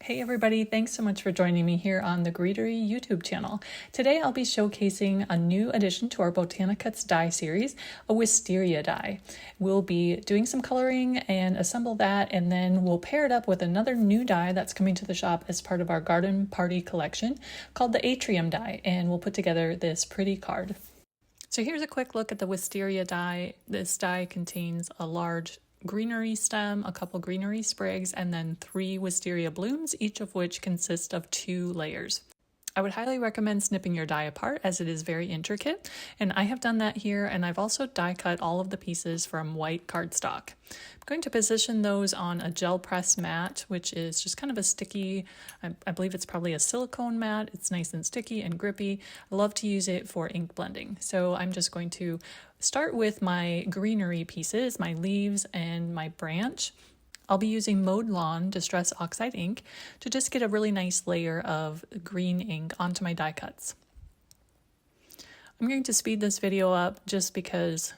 Hey everybody, thanks so much for joining me here on the Greenery YouTube channel. Today I'll be showcasing a new addition to our BotaniCuts dye series, a Wisteria dye. We'll be doing some coloring and assemble that, and then we'll pair it up with another new dye that's coming to the shop as part of our garden party collection called the Atrium dye, and we'll put together this pretty card. So here's a quick look at the Wisteria dye. This dye contains a large greenery stem, a couple greenery sprigs, and then 3 wisteria blooms, each of which consist of 2 layers. I would highly recommend snipping your dye apart as it is very intricate, and I have done that here, and I've also die cut all of the pieces from white cardstock. I'm going to position those on a gel press mat, which is just kind of a sticky, I believe it's probably a silicone mat. It's nice and sticky and grippy. I love to use it for ink blending. So I'm just going to start with my greenery pieces, my leaves and my branch. I'll be using Mowed Lawn Distress Oxide ink to just get a really nice layer of green ink onto my die cuts. I'm going to speed this video up just because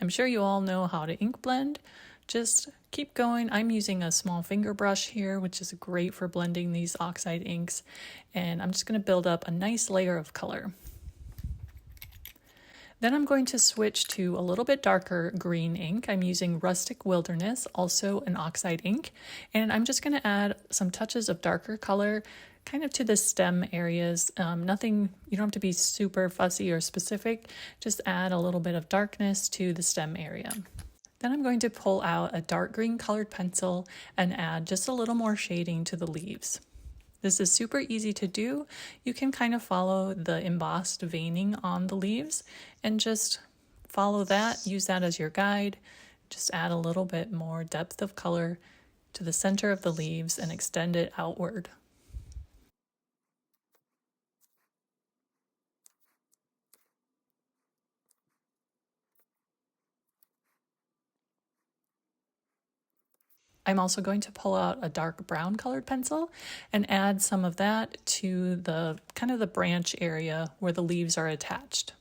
I'm sure you all know how to ink blend. Just keep going. I'm using a small finger brush here, which is great for blending these oxide inks, and I'm just going to build up a nice layer of color. Then I'm going to switch to a little bit darker green ink. I'm using Rustic Wilderness, also an oxide ink, and I'm just going to add some touches of darker color kind of to the stem areas. Nothing, you don't have to be super fussy or specific, just add a little bit of darkness to the stem area. Then I'm going to pull out a dark green colored pencil and add just a little more shading to the leaves. This is super easy to do. You can kind of follow the embossed veining on the leaves and just follow that, use that as your guide. Just add a little bit more depth of color to the center of the leaves and extend it outward. I'm also going to pull out a dark brown colored pencil and add some of that to the kind of the branch area where the leaves are attached.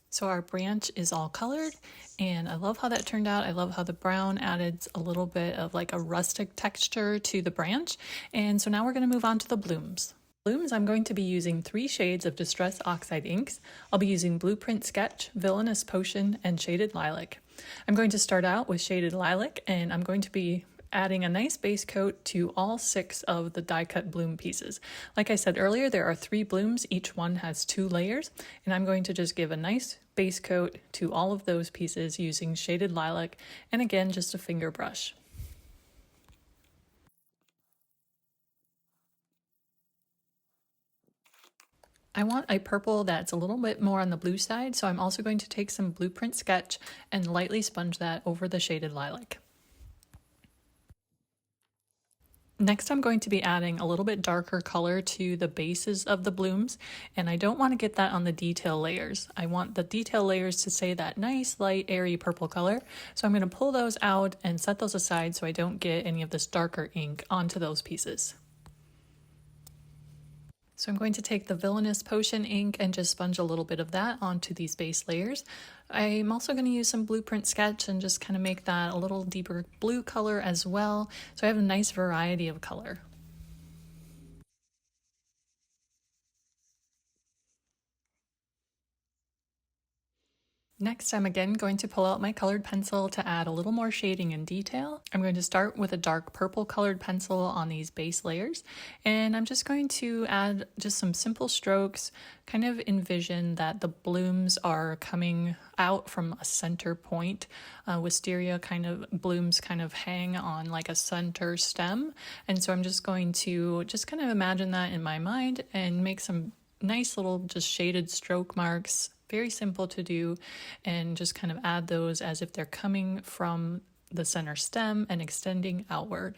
So our branch is all colored, and I love how that turned out. I love how the brown added a little bit of like a rustic texture to the branch. And so now we're going to move on to the blooms. Blooms, I'm going to be using 3 shades of Distress Oxide inks. I'll be using Blueprint Sketch, Villainous Potion, and Shaded Lilac. I'm going to start out with Shaded Lilac, and I'm going to be adding a nice base coat to all 6 of the die cut bloom pieces. Like I said earlier, there are 3 blooms, each one has 2 layers, and I'm going to just give a nice base coat to all of those pieces using Shaded Lilac, and again, just a finger brush. I want a purple that's a little bit more on the blue side, so I'm also going to take some Blueprint Sketch and lightly sponge that over the Shaded Lilac. Next, I'm going to be adding a little bit darker color to the bases of the blooms, and I don't want to get that on the detail layers. I want the detail layers to stay that nice, light, airy purple color, so I'm going to pull those out and set those aside so I don't get any of this darker ink onto those pieces. So I'm going to take the Villainous Potion ink and just sponge a little bit of that onto these base layers. I'm also going to use some Blueprint Sketch and just kind of make that a little deeper blue color as well, so I have a nice variety of color. Next, I'm again going to pull out my colored pencil to add a little more shading and detail. I'm going to start with a dark purple colored pencil on these base layers, and I'm just going to add just some simple strokes, kind of envision that the blooms are coming out from a center point. Wisteria blooms kind of hang on like a center stem, and so I'm just going to just kind of imagine that in my mind and make some nice little just shaded stroke marks. Very simple to do, and just kind of add those as if they're coming from the center stem and extending outward.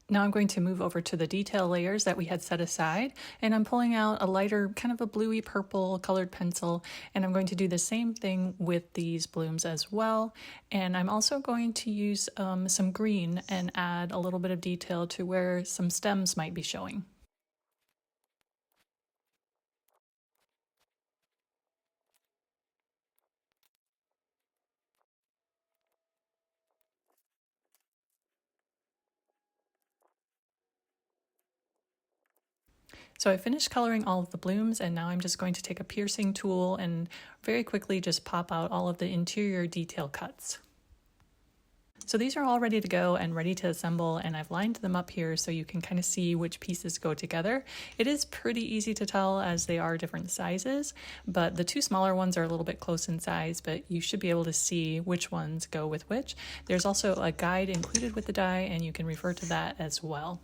Now I'm going to move over to the detail layers that we had set aside, and I'm pulling out a lighter, kind of a bluey purple colored pencil, and I'm going to do the same thing with these blooms as well. And I'm also going to use some green and add a little bit of detail to where some stems might be showing. So I finished coloring all of the blooms, and now I'm just going to take a piercing tool and very quickly just pop out all of the interior detail cuts. So these are all ready to go and ready to assemble, and I've lined them up here so you can kind of see which pieces go together. It is pretty easy to tell as they are different sizes, but the two smaller ones are a little bit close in size, but you should be able to see which ones go with which. There's also a guide included with the die, and you can refer to that as well.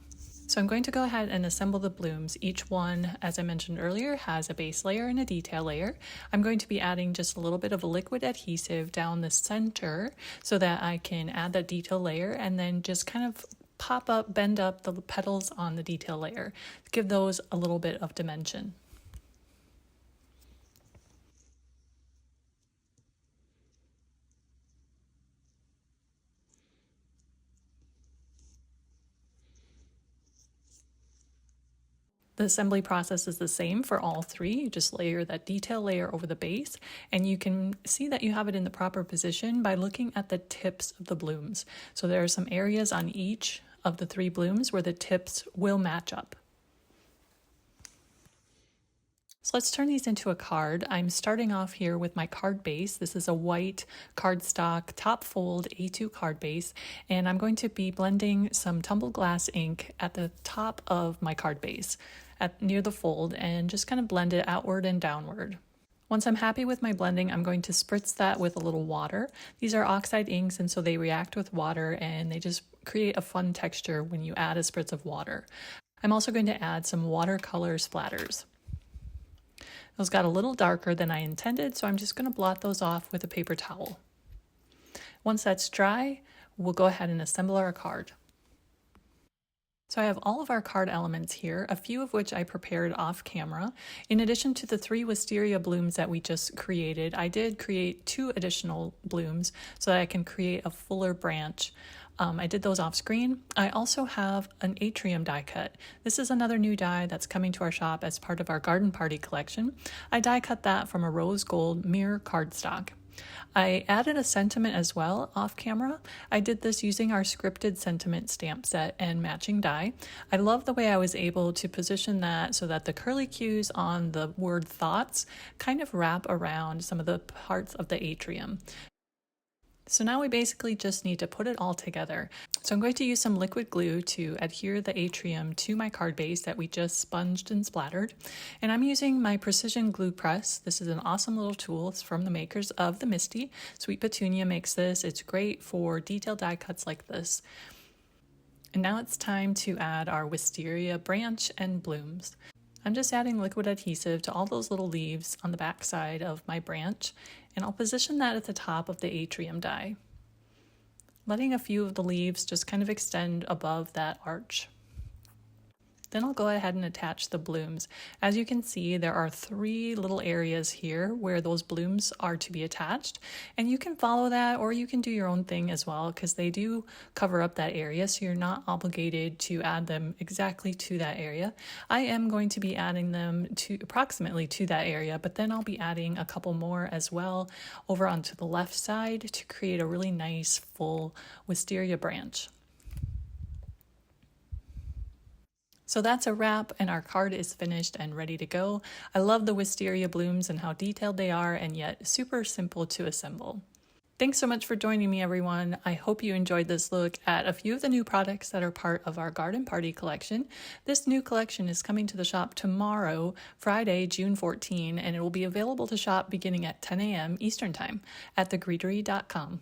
So I'm going to go ahead and assemble the blooms. Each one, as I mentioned earlier, has a base layer and a detail layer. I'm going to be adding just a little bit of a liquid adhesive down the center so that I can add that detail layer and then just kind of pop up, bend up the petals on the detail layer. Give those a little bit of dimension. The assembly process is the same for all three. You just layer that detail layer over the base, and you can see that you have it in the proper position by looking at the tips of the blooms. So there are some areas on each of the three blooms where the tips will match up. So let's turn these into a card. I'm starting off here with my card base. This is a white cardstock top fold A2 card base, and I'm going to be blending some tumbled glass ink at the top of my card base near the fold, and just kind of blend it outward and downward. Once I'm happy with my blending, I'm going to spritz that with a little water. These are oxide inks, and so they react with water and they just create a fun texture when you add a spritz of water. I'm also going to add some watercolor splatters. Those got a little darker than I intended, so I'm just going to blot those off with a paper towel. Once that's dry, we'll go ahead and assemble our card. So I have all of our card elements here, a few of which I prepared off camera. In addition to the 3 wisteria blooms that we just created, I did create 2 additional blooms so that I can create a fuller branch. I did those off screen. I also have an Atrium die cut. This is another new die that's coming to our shop as part of our garden party collection. I die cut that from a rose gold mirror cardstock. I added a sentiment as well off camera. I did this using our scripted sentiment stamp set and matching die. I love the way I was able to position that so that the curly cues on the word thoughts kind of wrap around some of the parts of the atrium. So now we basically just need to put it all together. So I'm going to use some liquid glue to adhere the atrium to my card base that we just sponged and splattered. And I'm using my precision glue press. This is an awesome little tool. It's from the makers of the Misty. Sweet Petunia makes this. It's great for detailed die cuts like this. And now it's time to add our wisteria branch and blooms. I'm just adding liquid adhesive to all those little leaves on the back side of my branch, and I'll position that at the top of the atrium die, letting a few of the leaves just kind of extend above that arch. Then I'll go ahead and attach the blooms. As you can see, there are 3 little areas here where those blooms are to be attached, and you can follow that or you can do your own thing as well because they do cover up that area, so you're not obligated to add them exactly to that area. I am going to be adding them to approximately to that area, but then I'll be adding a couple more as well over onto the left side to create a really nice full wisteria branch. So that's a wrap, and our card is finished and ready to go. I love the wisteria blooms and how detailed they are, and yet super simple to assemble. Thanks so much for joining me, everyone. I hope you enjoyed this look at a few of the new products that are part of our garden party collection. This new collection is coming to the shop tomorrow, Friday, June 14, and it will be available to shop beginning at 10 a.m. Eastern Time at thegreetery.com.